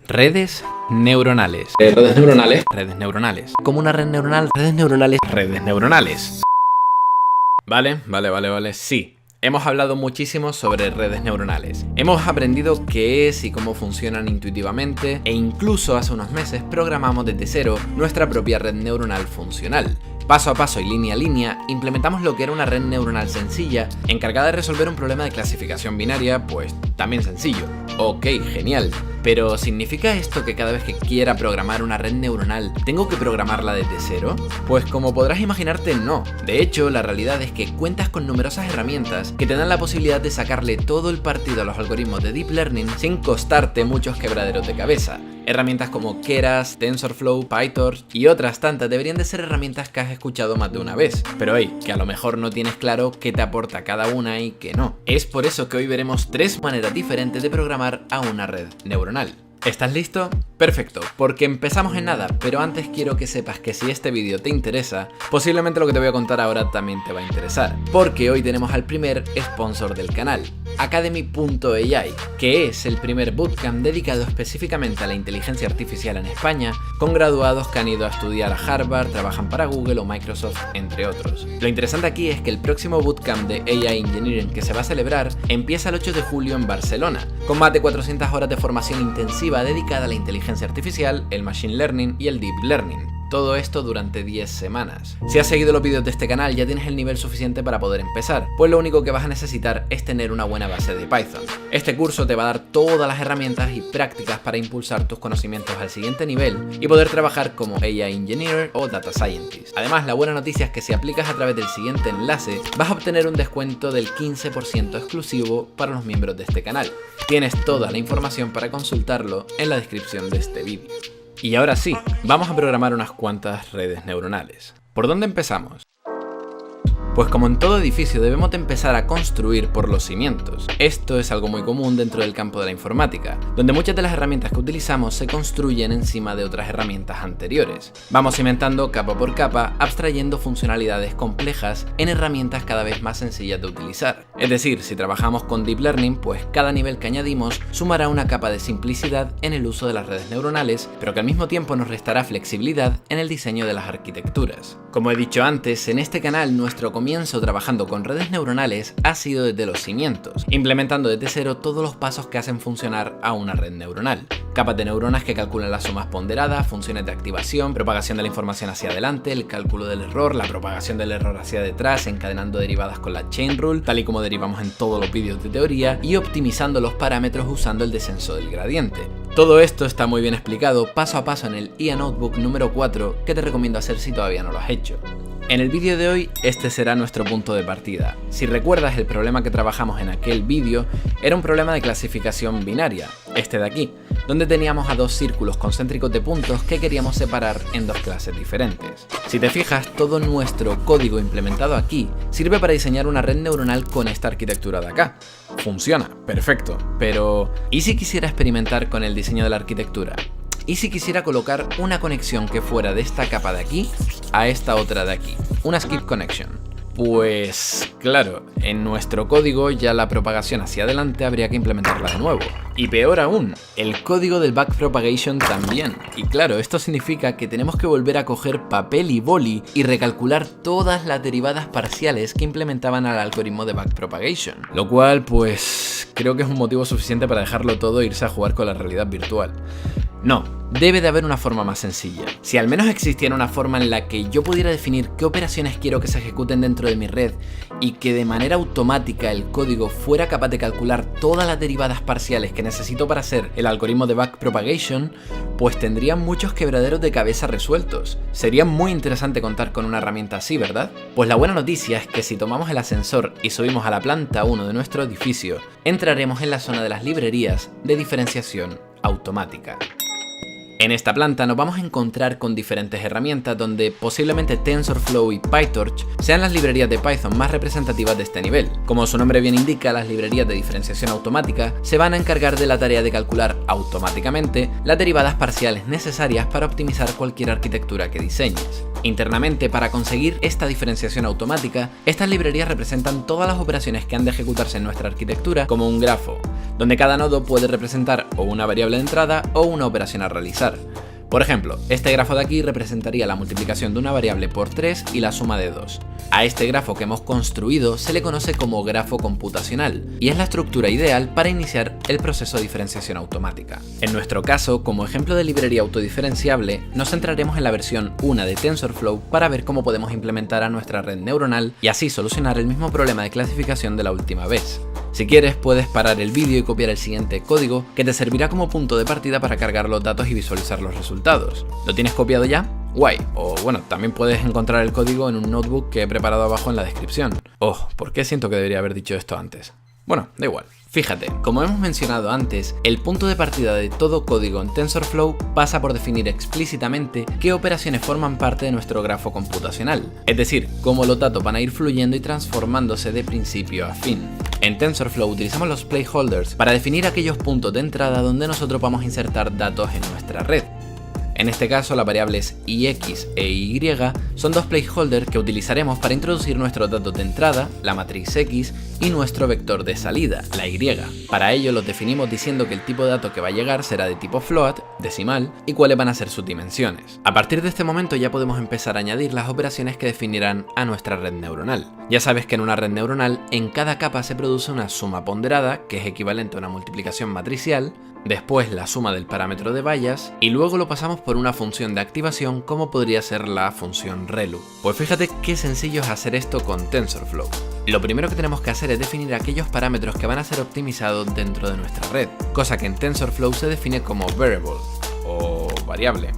Redes neuronales. Redes neuronales. Redes neuronales. Como una red neuronal. Redes neuronales. Redes neuronales. Vale. Sí. Hemos hablado muchísimo sobre redes neuronales. Hemos aprendido qué es y cómo funcionan intuitivamente e incluso hace unos meses programamos desde cero nuestra propia red neuronal funcional. Paso a paso y línea a línea, implementamos lo que era una red neuronal sencilla, encargada de resolver un problema de clasificación binaria, pues también sencillo. Ok, genial. Pero ¿significa esto que cada vez que quiera programar una red neuronal, tengo que programarla desde cero? Pues como podrás imaginarte, no. De hecho, la realidad es que cuentas con numerosas herramientas que te dan la posibilidad de sacarle todo el partido a los algoritmos de Deep Learning sin costarte muchos quebraderos de cabeza. Herramientas como Keras, TensorFlow, PyTorch y otras tantas deberían de ser herramientas que has escuchado más de una vez. Pero hey, que a lo mejor no tienes claro qué te aporta cada una y qué no. Es por eso que hoy veremos 3 maneras diferentes de programar a una red neuronal. ¿Estás listo? Perfecto, porque empezamos en nada, pero antes quiero que sepas que si este vídeo te interesa, posiblemente lo que te voy a contar ahora también te va a interesar, porque hoy tenemos al primer sponsor del canal, Academy.ai, que es el primer bootcamp dedicado específicamente a la inteligencia artificial en España, con graduados que han ido a estudiar a Harvard, trabajan para Google o Microsoft, entre otros. Lo interesante aquí es que el próximo bootcamp de AI Engineering que se va a celebrar empieza el 8 de julio en Barcelona, con más de 400 horas de formación intensiva dedicada a la inteligencia artificial, el machine learning y el deep learning. Todo esto durante 10 semanas. Si has seguido los vídeos de este canal ya tienes el nivel suficiente para poder empezar, pues lo único que vas a necesitar es tener una buena base de Python. Este curso te va a dar todas las herramientas y prácticas para impulsar tus conocimientos al siguiente nivel y poder trabajar como AI Engineer o Data Scientist. Además, la buena noticia es que si aplicas a través del siguiente enlace, vas a obtener un descuento del 15% exclusivo para los miembros de este canal. Tienes toda la información para consultarlo en la descripción de este vídeo. Y ahora sí, vamos a programar unas cuantas redes neuronales. ¿Por dónde empezamos? Pues como en todo edificio debemos de empezar a construir por los cimientos. Esto es algo muy común dentro del campo de la informática, donde muchas de las herramientas que utilizamos se construyen encima de otras herramientas anteriores. Vamos cimentando capa por capa, abstrayendo funcionalidades complejas en herramientas cada vez más sencillas de utilizar. Es decir, si trabajamos con Deep Learning, pues cada nivel que añadimos sumará una capa de simplicidad en el uso de las redes neuronales, pero que al mismo tiempo nos restará flexibilidad en el diseño de las arquitecturas. Como he dicho antes, en este canal nuestro comienzo trabajando con redes neuronales ha sido desde los cimientos, implementando desde cero todos los pasos que hacen funcionar a una red neuronal. Capas de neuronas que calculan las sumas ponderadas, funciones de activación, propagación de la información hacia adelante, el cálculo del error, la propagación del error hacia detrás, encadenando derivadas con la chain rule, tal y como derivamos en todos los vídeos de teoría, y optimizando los parámetros usando el descenso del gradiente. Todo esto está muy bien explicado paso a paso en el IA Notebook número 4 que te recomiendo hacer si todavía no lo has hecho. En el vídeo de hoy, este será nuestro punto de partida. Si recuerdas, el problema que trabajamos en aquel vídeo era un problema de clasificación binaria, este de aquí, donde teníamos a 2 círculos concéntricos de puntos que queríamos separar en 2 clases diferentes. Si te fijas, todo nuestro código implementado aquí sirve para diseñar una red neuronal con esta arquitectura de acá. Funciona, perfecto, pero ¿y si quisiera experimentar con el diseño de la arquitectura? ¿Y si quisiera colocar una conexión que fuera de esta capa de aquí a esta otra de aquí? Una skip connection. Pues claro, en nuestro código ya la propagación hacia adelante habría que implementarla de nuevo. Y peor aún, el código del backpropagation también. Y claro, esto significa que tenemos que volver a coger papel y boli y recalcular todas las derivadas parciales que implementaban al algoritmo de backpropagation. Lo cual, pues, creo que es un motivo suficiente para dejarlo todo e irse a jugar con la realidad virtual. No, debe de haber una forma más sencilla. Si al menos existiera una forma en la que yo pudiera definir qué operaciones quiero que se ejecuten dentro de mi red y que de manera automática el código fuera capaz de calcular todas las derivadas parciales que necesito para hacer el algoritmo de backpropagation, pues tendría muchos quebraderos de cabeza resueltos. Sería muy interesante contar con una herramienta así, ¿verdad? Pues la buena noticia es que si tomamos el ascensor y subimos a la planta 1 de nuestro edificio, entraremos en la zona de las librerías de diferenciación automática. En esta planta nos vamos a encontrar con diferentes herramientas donde posiblemente TensorFlow y PyTorch sean las librerías de Python más representativas de este nivel. Como su nombre bien indica, las librerías de diferenciación automática se van a encargar de la tarea de calcular automáticamente las derivadas parciales necesarias para optimizar cualquier arquitectura que diseñes. Internamente, para conseguir esta diferenciación automática, estas librerías representan todas las operaciones que han de ejecutarse en nuestra arquitectura como un grafo, donde cada nodo puede representar o una variable de entrada o una operación a realizar. Por ejemplo, este grafo de aquí representaría la multiplicación de una variable por 3 y la suma de 2. A este grafo que hemos construido se le conoce como grafo computacional y es la estructura ideal para iniciar el proceso de diferenciación automática. En nuestro caso, como ejemplo de librería autodiferenciable, nos centraremos en la versión 1 de TensorFlow para ver cómo podemos implementar a nuestra red neuronal y así solucionar el mismo problema de clasificación de la última vez. Si quieres, puedes parar el vídeo y copiar el siguiente código que te servirá como punto de partida para cargar los datos y visualizar los resultados. ¿Lo tienes copiado ya? Guay, o bueno, también puedes encontrar el código en un notebook que he preparado abajo en la descripción. Oh, ¿por qué siento que debería haber dicho esto antes? Bueno, da igual. Fíjate, como hemos mencionado antes, el punto de partida de todo código en TensorFlow pasa por definir explícitamente qué operaciones forman parte de nuestro grafo computacional, es decir, cómo los datos van a ir fluyendo y transformándose de principio a fin. En TensorFlow utilizamos los placeholders para definir aquellos puntos de entrada donde nosotros vamos a insertar datos en nuestra red. En este caso, las variables ix e y son dos placeholders que utilizaremos para introducir nuestros datos de entrada, la matriz x, y nuestro vector de salida, la y. Para ello los definimos diciendo que el tipo de dato que va a llegar será de tipo float, decimal, y cuáles van a ser sus dimensiones. A partir de este momento ya podemos empezar a añadir las operaciones que definirán a nuestra red neuronal. Ya sabes que en una red neuronal, en cada capa se produce una suma ponderada, que es equivalente a una multiplicación matricial, después la suma del parámetro de bayas y luego lo pasamos por una función de activación como podría ser la función ReLU. Pues fíjate qué sencillo es hacer esto con TensorFlow. Lo primero que tenemos que hacer es definir aquellos parámetros que van a ser optimizados dentro de nuestra red, cosa que en TensorFlow se define como variable o variable.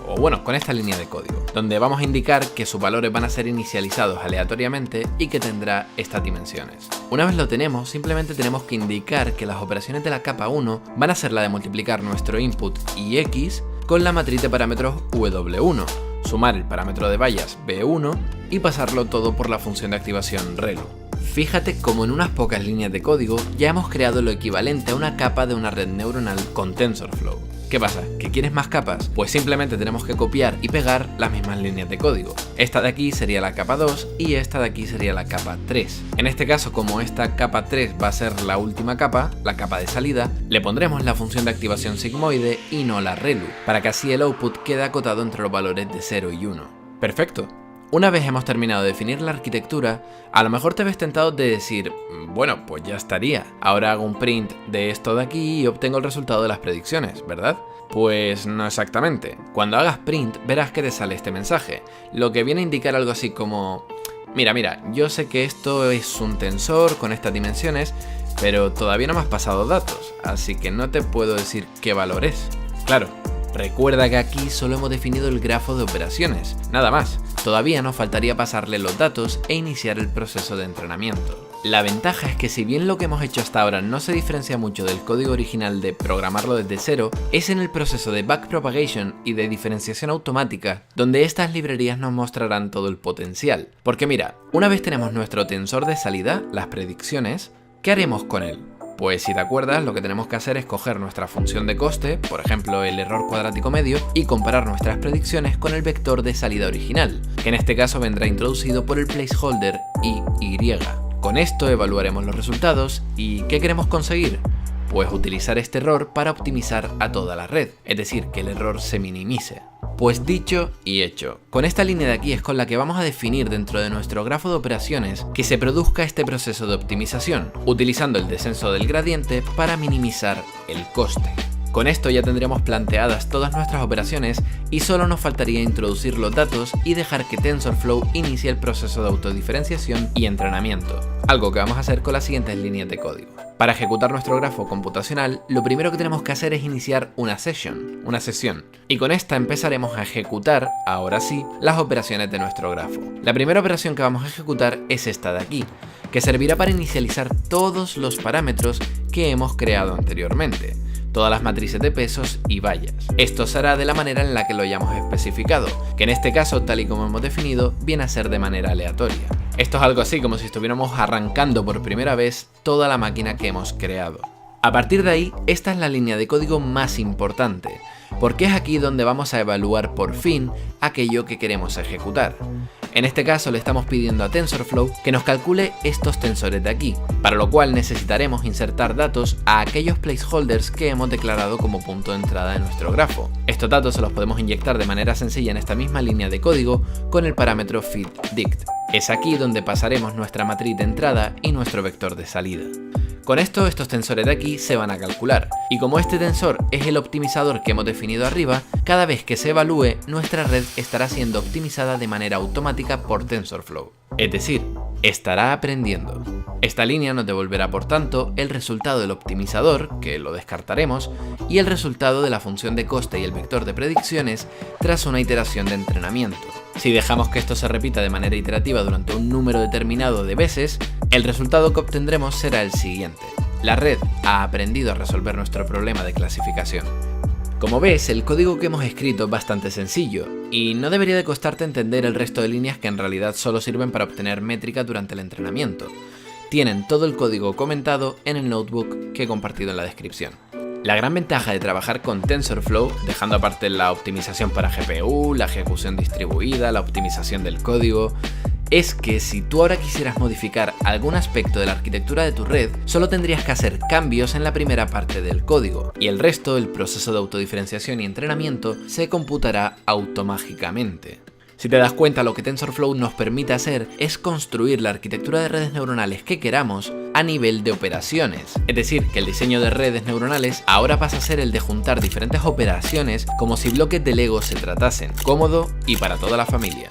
O bueno, con esta línea de código, donde vamos a indicar que sus valores van a ser inicializados aleatoriamente y que tendrá estas dimensiones. Una vez lo tenemos, simplemente tenemos que indicar que las operaciones de la capa 1 van a ser la de multiplicar nuestro input ix con la matriz de parámetros w1, sumar el parámetro de bayas b1 y pasarlo todo por la función de activación ReLU. Fíjate cómo en unas pocas líneas de código ya hemos creado lo equivalente a una capa de una red neuronal con TensorFlow. ¿Qué pasa? ¿Que quieres más capas? Pues simplemente tenemos que copiar y pegar las mismas líneas de código. Esta de aquí sería la capa 2 y esta de aquí sería la capa 3. En este caso, como esta capa 3 va a ser la última capa, la capa de salida, le pondremos la función de activación sigmoide y no la ReLU, para que así el output quede acotado entre los valores de 0 y 1. ¡Perfecto! Una vez hemos terminado de definir la arquitectura, a lo mejor te ves tentado de decir, bueno, pues ya estaría. Ahora hago un print de esto de aquí y obtengo el resultado de las predicciones, ¿verdad? Pues no exactamente. Cuando hagas print verás que te sale este mensaje, lo que viene a indicar algo así como, mira, yo sé que esto es un tensor con estas dimensiones, pero todavía no me has pasado datos, así que no te puedo decir qué valor es. Claro, recuerda que aquí solo hemos definido el grafo de operaciones, nada más. Todavía nos faltaría pasarle los datos e iniciar el proceso de entrenamiento. La ventaja es que si bien lo que hemos hecho hasta ahora no se diferencia mucho del código original de programarlo desde cero, es en el proceso de backpropagation y de diferenciación automática donde estas librerías nos mostrarán todo el potencial. Porque mira, una vez tenemos nuestro tensor de salida, las predicciones, ¿qué haremos con él? Pues si te acuerdas, lo que tenemos que hacer es coger nuestra función de coste, por ejemplo el error cuadrático medio, y comparar nuestras predicciones con el vector de salida original, que en este caso vendrá introducido por el placeholder y. Con esto evaluaremos los resultados y ¿qué queremos conseguir? Pues utilizar este error para optimizar a toda la red, es decir, que el error se minimice. Pues dicho y hecho, con esta línea de aquí es con la que vamos a definir dentro de nuestro grafo de operaciones que se produzca este proceso de optimización, utilizando el descenso del gradiente para minimizar el coste. Con esto ya tendríamos planteadas todas nuestras operaciones y solo nos faltaría introducir los datos y dejar que TensorFlow inicie el proceso de autodiferenciación y entrenamiento, algo que vamos a hacer con las siguientes líneas de código. Para ejecutar nuestro grafo computacional, lo primero que tenemos que hacer es iniciar una sesión, y con esta empezaremos a ejecutar, ahora sí, las operaciones de nuestro grafo. La primera operación que vamos a ejecutar es esta de aquí, que servirá para inicializar todos los parámetros que hemos creado anteriormente, todas las matrices de pesos y bayas. Esto se hará de la manera en la que lo hayamos especificado, que en este caso, tal y como hemos definido, viene a ser de manera aleatoria. Esto es algo así como si estuviéramos arrancando por primera vez toda la máquina que hemos creado. A partir de ahí, esta es la línea de código más importante, porque es aquí donde vamos a evaluar por fin aquello que queremos ejecutar. En este caso le estamos pidiendo a TensorFlow que nos calcule estos tensores de aquí, para lo cual necesitaremos insertar datos a aquellos placeholders que hemos declarado como punto de entrada de nuestro grafo. Estos datos se los podemos inyectar de manera sencilla en esta misma línea de código con el parámetro feedDict. Es aquí donde pasaremos nuestra matriz de entrada y nuestro vector de salida. Con esto, estos tensores de aquí se van a calcular, y como este tensor es el optimizador que hemos definido arriba, cada vez que se evalúe, nuestra red estará siendo optimizada de manera automática por TensorFlow. Es decir, estará aprendiendo. Esta línea nos devolverá por tanto el resultado del optimizador, que lo descartaremos, y el resultado de la función de coste y el vector de predicciones tras una iteración de entrenamiento. Si dejamos que esto se repita de manera iterativa durante un número determinado de veces, el resultado que obtendremos será el siguiente. La red ha aprendido a resolver nuestro problema de clasificación. Como ves, el código que hemos escrito es bastante sencillo, y no debería de costarte entender el resto de líneas que en realidad solo sirven para obtener métricas durante el entrenamiento. Tienen todo el código comentado en el notebook que he compartido en la descripción. La gran ventaja de trabajar con TensorFlow, dejando aparte la optimización para GPU, la ejecución distribuida, la optimización del código, es que si tú ahora quisieras modificar algún aspecto de la arquitectura de tu red, solo tendrías que hacer cambios en la primera parte del código, y el resto, el proceso de autodiferenciación y entrenamiento, se computará automáticamente. Si te das cuenta, lo que TensorFlow nos permite hacer es construir la arquitectura de redes neuronales que queramos a nivel de operaciones. Es decir, que el diseño de redes neuronales ahora pasa a ser el de juntar diferentes operaciones como si bloques de Lego se tratasen, cómodo y para toda la familia.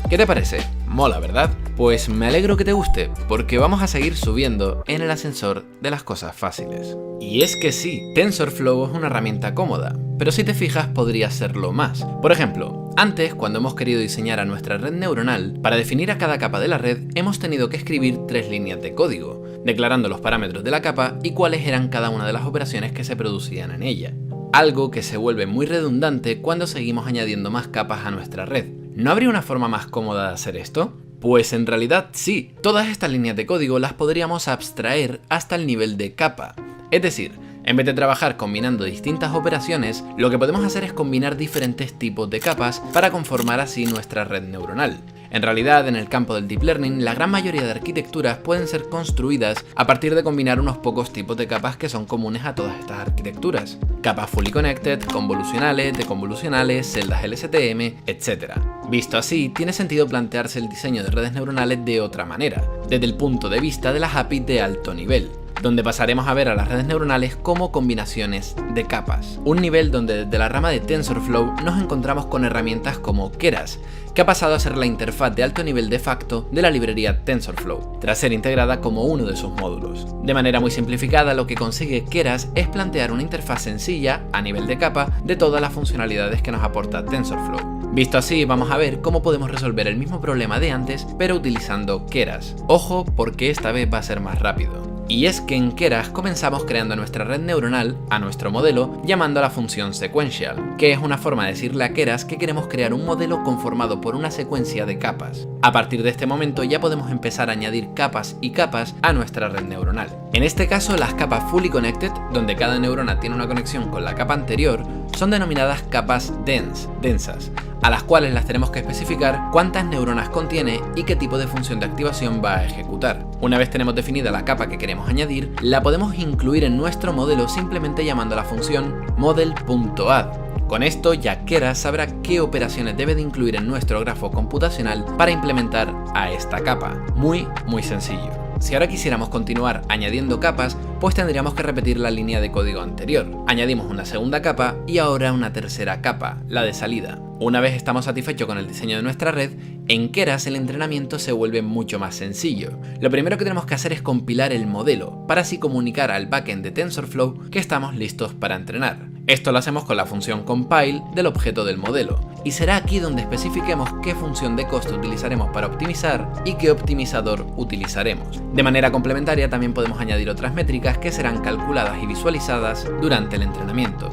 ¿Qué te parece? Mola, ¿verdad? Pues me alegro que te guste, porque vamos a seguir subiendo en el ascensor de las cosas fáciles. Y es que sí, TensorFlow es una herramienta cómoda, pero si te fijas podría serlo más. Por ejemplo, antes, cuando hemos querido diseñar a nuestra red neuronal, para definir a cada capa de la red hemos tenido que escribir 3 líneas de código, declarando los parámetros de la capa y cuáles eran cada una de las operaciones que se producían en ella. Algo que se vuelve muy redundante cuando seguimos añadiendo más capas a nuestra red. ¿No habría una forma más cómoda de hacer esto? Pues en realidad sí, todas estas líneas de código las podríamos abstraer hasta el nivel de capa. Es decir, en vez de trabajar combinando distintas operaciones, lo que podemos hacer es combinar diferentes tipos de capas para conformar así nuestra red neuronal. En realidad, en el campo del Deep Learning, la gran mayoría de arquitecturas pueden ser construidas a partir de combinar unos pocos tipos de capas que son comunes a todas estas arquitecturas. Capas fully connected, convolucionales, deconvolucionales, celdas LSTM, etc. Visto así, tiene sentido plantearse el diseño de redes neuronales de otra manera, desde el punto de vista de las APIs de alto nivel, donde pasaremos a ver a las redes neuronales como combinaciones de capas. Un nivel donde desde la rama de TensorFlow nos encontramos con herramientas como Keras, que ha pasado a ser la interfaz de alto nivel de facto de la librería TensorFlow, tras ser integrada como uno de sus módulos. De manera muy simplificada, lo que consigue Keras es plantear una interfaz sencilla, a nivel de capa, de todas las funcionalidades que nos aporta TensorFlow. Visto así, vamos a ver cómo podemos resolver el mismo problema de antes, pero utilizando Keras. Ojo, porque esta vez va a ser más rápido. Y es que en Keras comenzamos creando nuestra red neuronal, a nuestro modelo, llamando a la función sequential, que es una forma de decirle a Keras que queremos crear un modelo conformado por una secuencia de capas. A partir de este momento ya podemos empezar a añadir capas y capas a nuestra red neuronal. En este caso, las capas fully connected, donde cada neurona tiene una conexión con la capa anterior, son denominadas capas densas, a las cuales las tenemos que especificar cuántas neuronas contiene y qué tipo de función de activación va a ejecutar. Una vez tenemos definida la capa que queremos añadir, la podemos incluir en nuestro modelo simplemente llamando a la función model.add. Con esto, ya Keras sabrá qué operaciones debe de incluir en nuestro grafo computacional para implementar a esta capa. Muy sencillo. Si ahora quisiéramos continuar añadiendo capas, pues tendríamos que repetir la línea de código anterior. Añadimos una segunda capa y ahora una tercera capa, la de salida. Una vez estamos satisfechos con el diseño de nuestra red, en Keras el entrenamiento se vuelve mucho más sencillo. Lo primero que tenemos que hacer es compilar el modelo, para así comunicar al backend de TensorFlow que estamos listos para entrenar. Esto lo hacemos con la función compile del objeto del modelo, y será aquí donde especifiquemos qué función de coste utilizaremos para optimizar y qué optimizador utilizaremos. De manera complementaria también podemos añadir otras métricas que serán calculadas y visualizadas durante el entrenamiento.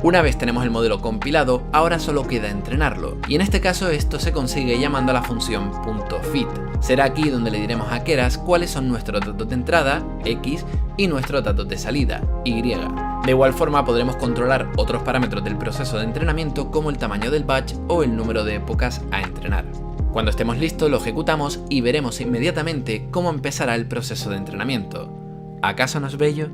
Una vez tenemos el modelo compilado, ahora solo queda entrenarlo, y en este caso esto se consigue llamando a la función .fit. Será aquí donde le diremos a Keras cuáles son nuestros datos de entrada, X, y nuestros datos de salida, Y. De igual forma podremos controlar otros parámetros del proceso de entrenamiento como el tamaño del batch o el número de épocas a entrenar. Cuando estemos listos lo ejecutamos y veremos inmediatamente cómo empezará el proceso de entrenamiento. ¿Acaso no es bello?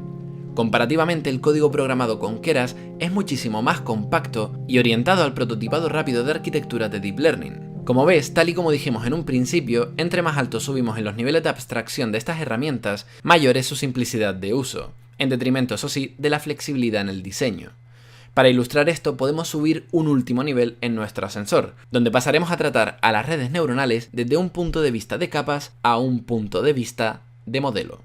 Comparativamente, el código programado con Keras es muchísimo más compacto y orientado al prototipado rápido de arquitecturas de Deep Learning. Como ves, tal y como dijimos en un principio, entre más alto subimos en los niveles de abstracción de estas herramientas, mayor es su simplicidad de uso, en detrimento, eso sí, de la flexibilidad en el diseño. Para ilustrar esto podemos subir un último nivel en nuestro ascensor, donde pasaremos a tratar a las redes neuronales desde un punto de vista de capas a un punto de vista de modelo.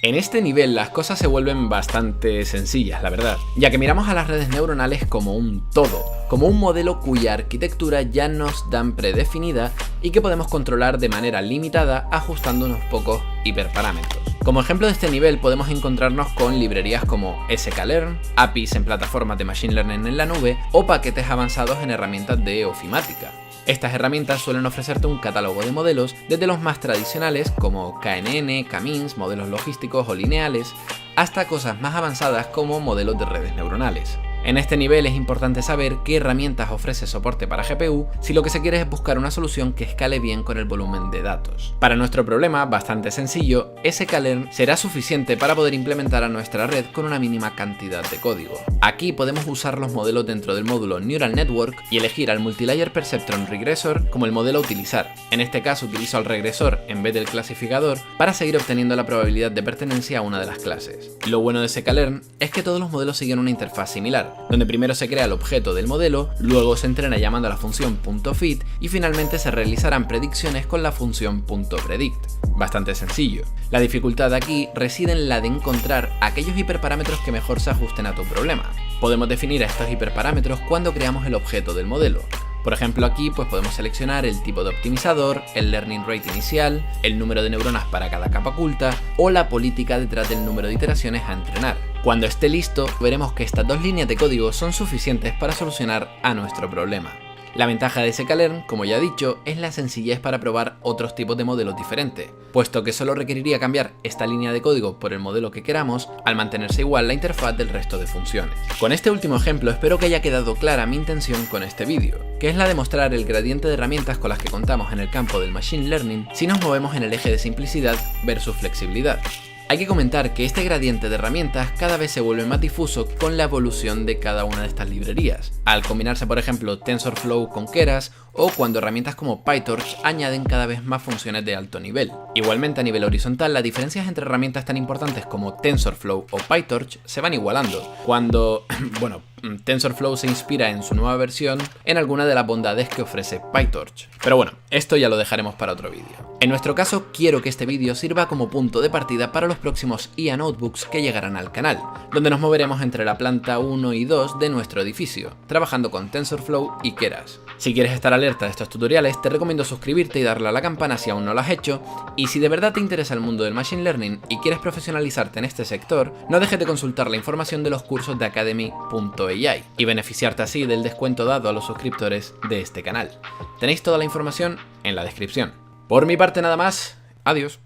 En este nivel las cosas se vuelven bastante sencillas, la verdad, ya que miramos a las redes neuronales como un todo, como un modelo cuya arquitectura ya nos dan predefinida y que podemos controlar de manera limitada ajustando unos pocos hiperparámetros. Como ejemplo de este nivel podemos encontrarnos con librerías como sklearn, APIs en plataformas de Machine Learning en la nube o paquetes avanzados en herramientas de ofimática. Estas herramientas suelen ofrecerte un catálogo de modelos desde los más tradicionales como KNN, K-means, modelos logísticos o lineales, hasta cosas más avanzadas como modelos de redes neuronales. En este nivel es importante saber qué herramientas ofrece soporte para GPU si lo que se quiere es buscar una solución que escale bien con el volumen de datos. Para nuestro problema, bastante sencillo, sklearn será suficiente para poder implementar a nuestra red con una mínima cantidad de código. Aquí podemos usar los modelos dentro del módulo Neural Network y elegir al Multilayer Perceptron Regressor como el modelo a utilizar. En este caso utilizo al regresor en vez del clasificador para seguir obteniendo la probabilidad de pertenencia a una de las clases. Lo bueno de sklearn es que todos los modelos siguen una interfaz similar, donde primero se crea el objeto del modelo, luego se entrena llamando a la función .fit y finalmente se realizarán predicciones con la función .predict. Bastante sencillo. La dificultad aquí reside en la de encontrar aquellos hiperparámetros que mejor se ajusten a tu problema. Podemos definir a estos hiperparámetros cuando creamos el objeto del modelo. Por ejemplo, aquí podemos seleccionar el tipo de optimizador, el learning rate inicial, el número de neuronas para cada capa oculta o la política detrás del número de iteraciones a entrenar. Cuando esté listo, veremos que estas dos líneas de código son suficientes para solucionar a nuestro problema. La ventaja de sklearn, como ya he dicho, es la sencillez para probar otros tipos de modelos diferentes, puesto que solo requeriría cambiar esta línea de código por el modelo que queramos al mantenerse igual la interfaz del resto de funciones. Con este último ejemplo espero que haya quedado clara mi intención con este vídeo, que es la de mostrar el gradiente de herramientas con las que contamos en el campo del Machine Learning si nos movemos en el eje de simplicidad versus flexibilidad. Hay que comentar que este gradiente de herramientas cada vez se vuelve más difuso con la evolución de cada una de estas librerías, al combinarse por ejemplo TensorFlow con Keras o cuando herramientas como PyTorch añaden cada vez más funciones de alto nivel. Igualmente a nivel horizontal las diferencias entre herramientas tan importantes como TensorFlow o PyTorch se van igualando, cuando, TensorFlow se inspira en su nueva versión en alguna de las bondades que ofrece PyTorch. Pero bueno, esto ya lo dejaremos para otro vídeo. En nuestro caso, quiero que este vídeo sirva como punto de partida para los próximos IA Notebooks que llegarán al canal, donde nos moveremos entre la planta 1 y 2 de nuestro edificio, trabajando con TensorFlow y Keras. Si quieres estar alerta de estos tutoriales, te recomiendo suscribirte y darle a la campana si aún no lo has hecho, y si de verdad te interesa el mundo del Machine Learning y quieres profesionalizarte en este sector, no dejes de consultar la información de los cursos de academy.ai y beneficiarte así del descuento dado a los suscriptores de este canal. Tenéis toda la información en la descripción. Por mi parte nada más, adiós.